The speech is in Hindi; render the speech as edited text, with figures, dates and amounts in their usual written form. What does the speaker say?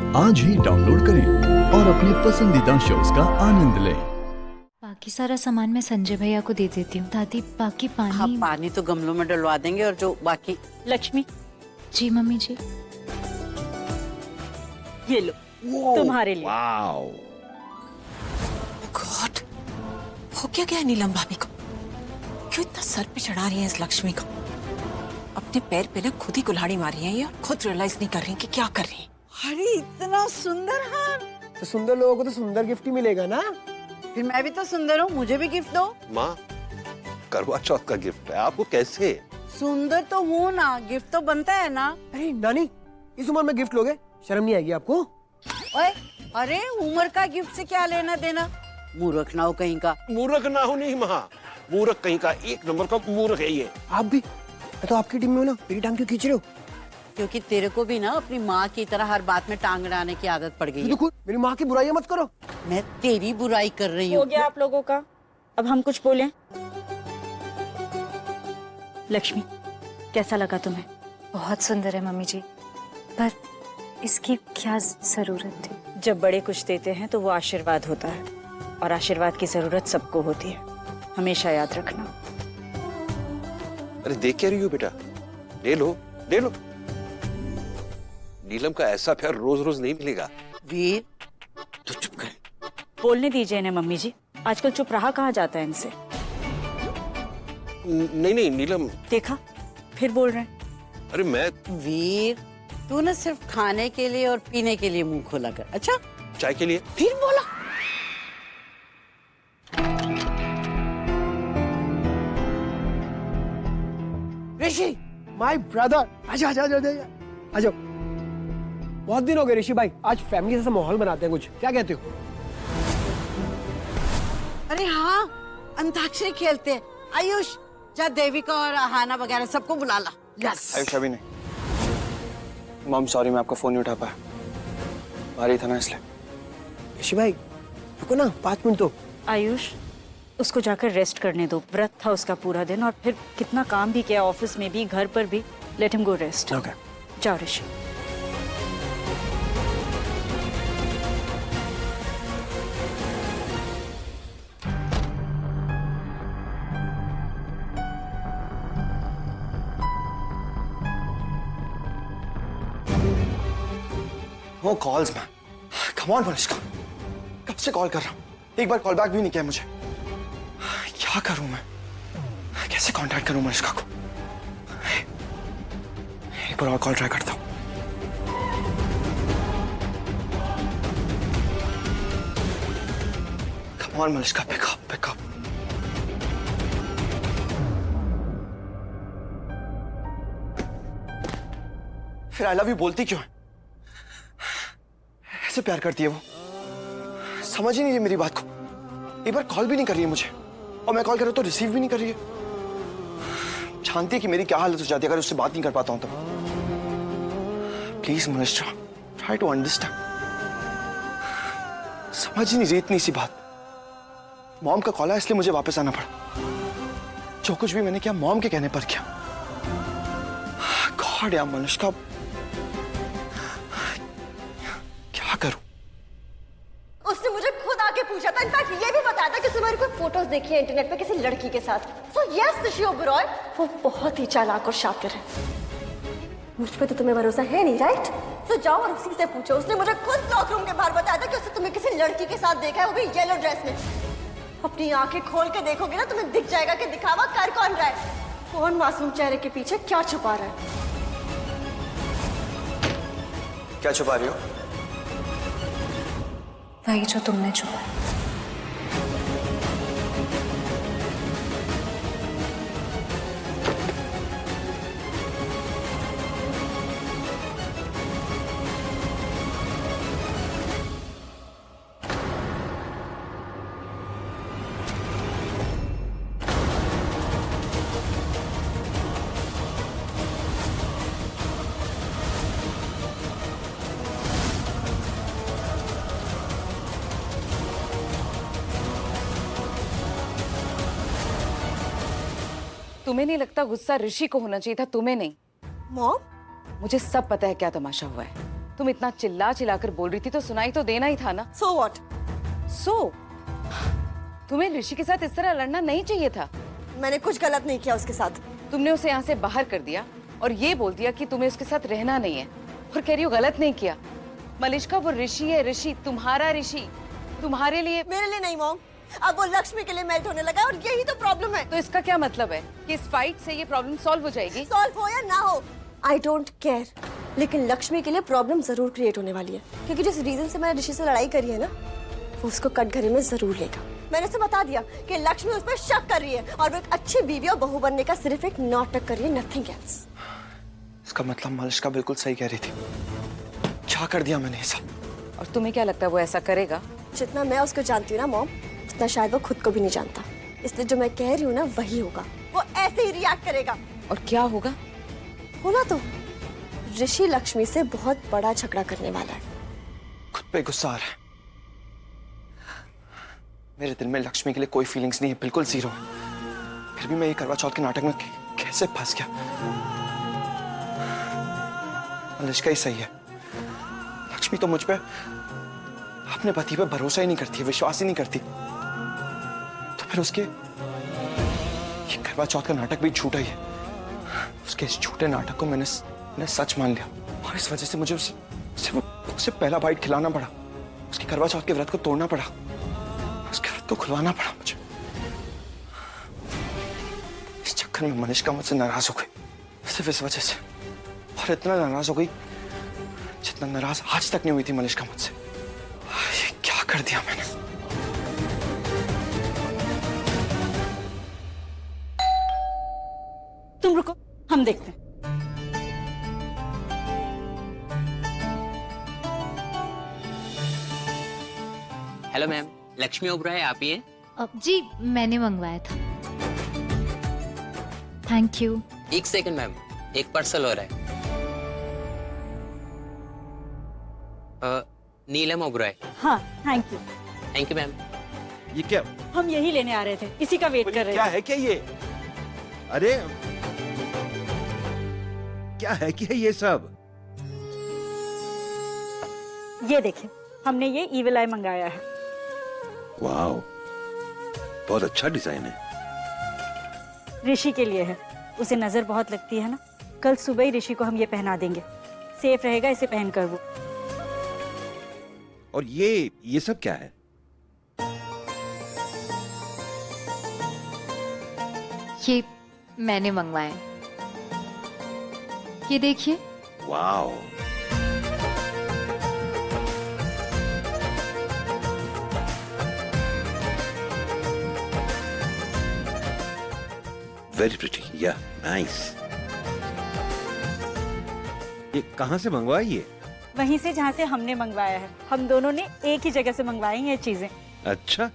आज ही डाउनलोड करें और अपने पसंदीदा शोज का आनंद लें। बाकी सारा सामान मैं संजय भैया को दे देती हूँ। दादी बाकी पानी। हाँ, पानी तो गमलों में डलवा देंगे और जो बाकी। लक्ष्मी, जी मम्मी जी। ये लो तुम्हारे लिए। गॉड, हो क्या गया नीलम भाभी को? क्यों इतना सर पे चढ़ा रही है इस लक्ष्मी को? अपने पैर पे ना खुद ही कुल्हाड़ी मारी है ये, और खुद रियलाइज नहीं कर रही कि क्या कर रही है। अरे इतना सुंदर हार। तो सुंदर लोगों को तो सुंदर गिफ्ट ही मिलेगा ना। फिर मैं भी तो सुंदर हूँ, मुझे भी गिफ्ट दो। माँ, करवा चौथ का गिफ्ट है आपको, कैसे? सुंदर तो हूँ ना, गिफ्ट तो बनता है ना। अरे नानी, इस उम्र में गिफ्ट लोगे? शर्म नहीं आएगी आपको? ओए, अरे उम्र का गिफ्ट से क्या लेना देना? मूर्ख ना हो कहीं का। मूर्ख ना हो नहीं माँ, मूर्ख कहीं का, एक नंबर का मूर्ख है ये। आप भी? मैं तो आपकी टीम में हूँ ना, मेरी टांग क्यों खींच रहे हो? क्योंकि तेरे को भी ना अपनी माँ की तरह हर बात में टांग अड़ाने की आदत पड़ गई है। देखो, मेरी माँ की बुराई मत करो। मैं तेरी बुराई कर रही हो हूँ। गया आप लोगों का, अब हम कुछ बोलें? लक्ष्मी, कैसा लगा तुम्हें? बहुत सुंदर है मम्मी जी, पर इसकी क्या जरूरत थी? जब बड़े कुछ देते हैं तो वो आशीर्वाद होता है, और आशीर्वाद की जरूरत सबको होती है, हमेशा याद रखना। अरे देख क्या रही हो बेटा, ले लो ले लो। नीलम का ऐसा प्यार रोज रोज नहीं मिलेगा। वीर, तू चुप कर। बोलने दीजिए इन्हें मम्मी जी, आजकल चुप रहा कहाँ जाता है इनसे। नहीं नहीं नीलम। देखा, फिर बोल रहे हैं। अरे मैं वीर, तू ना सिर्फ खाने के लिए और पीने के लिए मुंह खोला कर। अच्छा, चाय के लिए। फिर बोला। ऋषि, माय ब्रदर, आजा आजा आजा आजा, आ जाओ। बहुत दिन हो गए ऋषि भाई, आज फैमिली जैसा माहौल बनाते हैं कुछ, क्या कहते हो? अरे हाँ, अंताक्षरी खेलते हैं। आयुष, जा देविका और आहाना वगैरह सबको बुला ला। यस। आयुष अभी नहीं। मॉम सॉरी, मैं आपका फोन नहीं उठा पाया, बाहर ही था ना इसलिए। ऋषि भाई रुको ना 5 मिनट तो। आयुष, उसको जाकर रेस्ट करने दो, व्रत था उसका पूरा दिन, और फिर कितना काम भी किया, ऑफिस में भी घर पर भी। Let him go rest. Okay. जाओ ऋषि। वो कॉल्स में, कम ऑन मनुष्का, कब से कॉल कर रहा हूँ, एक बार कॉल बैक भी नहीं किया मुझे। क्या करूं मैं, कैसे कांटेक्ट करूं मनुष्का को? एक बार और कॉल ट्राई करता हूँ। Come on Manushka, pickup pickup. फिर आई लव यू बोलती क्यों है? ऐसे प्यार करती है वो, समझ ही नहीं रही मेरी बात को। एक बार कॉल भी नहीं कर रही है मुझे, और मैं कॉल कर रहा हूं तो रिसीव भी नहीं कर रही है। जानती है कि मेरी क्या हालत हो जाती है अगर उससे बात नहीं कर पाता हूं तो। प्लीज मनुष्य, ट्राई टू अंडरस्टैंड। समझ ही नहीं रही इतनी सी बात। मॉम का कॉल आया इसलिए मुझे वापस आना पड़ा। जो कुछ भी मैंने किया मॉम के कहने पर किया। गॉड यार मनुष्का, क्या करूं? उसने मुझे खुद आके पूछा था, इनफैक्ट ये भी बताया था कि उसने मेरी कोई फोटोज देखी है इंटरनेट पे किसी लड़की के साथ। सो यस ऋषि ओबेरॉय, वो बहुत ही चालाक और शातिर है। मुझ पे तो तुम्हें भरोसा है नहीं, राइट? सो जाओ और उसी से पूछो। उसने मुझे खुद लॉक रूम के बाहर बताया था कि उसने तुम्हें किसी लड़की के साथ देखा है, वो भी येलो ड्रेस में। अपनी आंखें खोल के देखोगे ना, तुम्हें दिख जाएगा कि दिखावा कर कौन रहा है, कौन मासूम चेहरे के पीछे क्या छुपा रहा है। क्या छुपा रही हो? वही जो तुमने छुपा। तुम्हें नहीं लगता गुस्सा ऋषि को होना चाहिए था, तुम्हें नहीं? मॉम, मुझे सब पता है क्या तमाशा हुआ है। तुम इतना चिल्ला चिल्ला कर बोल रही थी तो सुनाई तो देना ही था ना। So what? सो तुम्हें ऋषि के साथ इस तरह लड़ना नहीं चाहिए था। मैंने कुछ गलत नहीं किया उसके साथ। तुमने उसे यहाँ से बाहर कर दिया और ये बोल दिया कि तुम्हें उसके साथ रहना नहीं है, और कह रही हो गलत नहीं किया। मलिष्का, वो ऋषि है, ऋषि तुम्हारा ऋषि, तुम्हारे लिए। मेरे लिए नहीं मॉम, अब वो लक्ष्मी के लिए मेल्ट होने लगा है और यही तो प्रॉब्लम है। तो इसका क्या मतलब है कि इस फाइट से ये प्रॉब्लम सॉल्व हो जाएगी? सॉल्व हो या ना हो, आई डोंट केयर, लेकिन लक्ष्मी के लिए प्रॉब्लम जरूर क्रिएट होने वाली है, क्योंकि जिस रीजन से मैंने ऋषि से लड़ाई करी है ना, वो उसको कटघरे में जरूर लेगा। मैंने उसे बता दिया कि लक्ष्मी उस पर शक कर रही है और वो एक अच्छी बीवी और बहू बनने का सिर्फ एक नाटक कर रही है, नथिंग एल्स। इसका मतलब मलिष्का बिल्कुल सही कह रही थी। क्या कर दिया मैंने ऐसा? और तुम्हें क्या लगता है वो ऐसा करेगा? जितना मैं उसको जानती हूँ ना मॉम, उतना शायद वो खुद को भी नहीं जानता। इसलिए जो मैं कह रही हूँ ना वही होगा, वो ऐसे ही रिएक्ट करेगा। और क्या होगा? होना तो ऋषि लक्ष्मी से बहुत बड़ा झगड़ा करने वाला है। खुद पे गुस्सा आ रहा है। मेरे दिल में लक्ष्मी के लिए कोई फीलिंग्स नहीं है, बिल्कुल जीरो है। फिर भी मैं ये करवा चौथ के नाटक में कैसे फंस गया? मलिष्का ही सही है। लक्ष्मी तो मुझ पे, अपने पति पे भरोसा ही नहीं करती, विश्वास ही नहीं करती। तो फिर उसके ये करवा चौथ का नाटक भी झूठा ही है। उसके इस झूठे नाटक को मैंने सच मान लिया, और इस वजह से मुझे उसे पहला बाइट खिलाना पड़ा। उसके करवा चौथ के व्रत को तोड़ना पड़ा, उसके व्रत को खुलवाना पड़ा मुझे। इस चक्कर में मलिष्का मुझसे नाराज हो गई, सिर्फ इस वजह से। और इतना नाराज हो गई जितना नाराज आज तक नहीं हुई थी मलिष्का मुझसे। ये क्या कर दिया मैंने? तुम रुको, हम देखते हैं। हेलो मैम, लक्ष्मी ओबराय आप ही हैं? जी, मैंने मंगवाया था। Thank you. एक सेकंड मैम, एक पार्सल हो रहा है। नीलम ओबराय। हाँ, thank you. Thank you ma'am. ये क्या हम यही लेने आ रहे थे, इसी का वेट कर रहे क्या थे। है क्या ये? अरे क्या है क्या ये सब? ये देखिए, हमने ये ईविल आई मंगाया है। वाओ, बहुत अच्छा डिजाइन है। ऋषि के लिए है, उसे नजर बहुत लगती है ना। कल सुबह ही ऋषि को हम ये पहना देंगे, सेफ रहेगा इसे पहनकर वो। और ये सब क्या है? ये मैंने मंगवाया। ये देखिए। वाओ, वेरी प्रिटी, या नाइस। ये कहाँ से मंगवाया ये? वहीं से जहाँ से हमने मंगवाया है। हम दोनों ने एक ही जगह से मंगवाई हैं ये चीजें। अच्छा।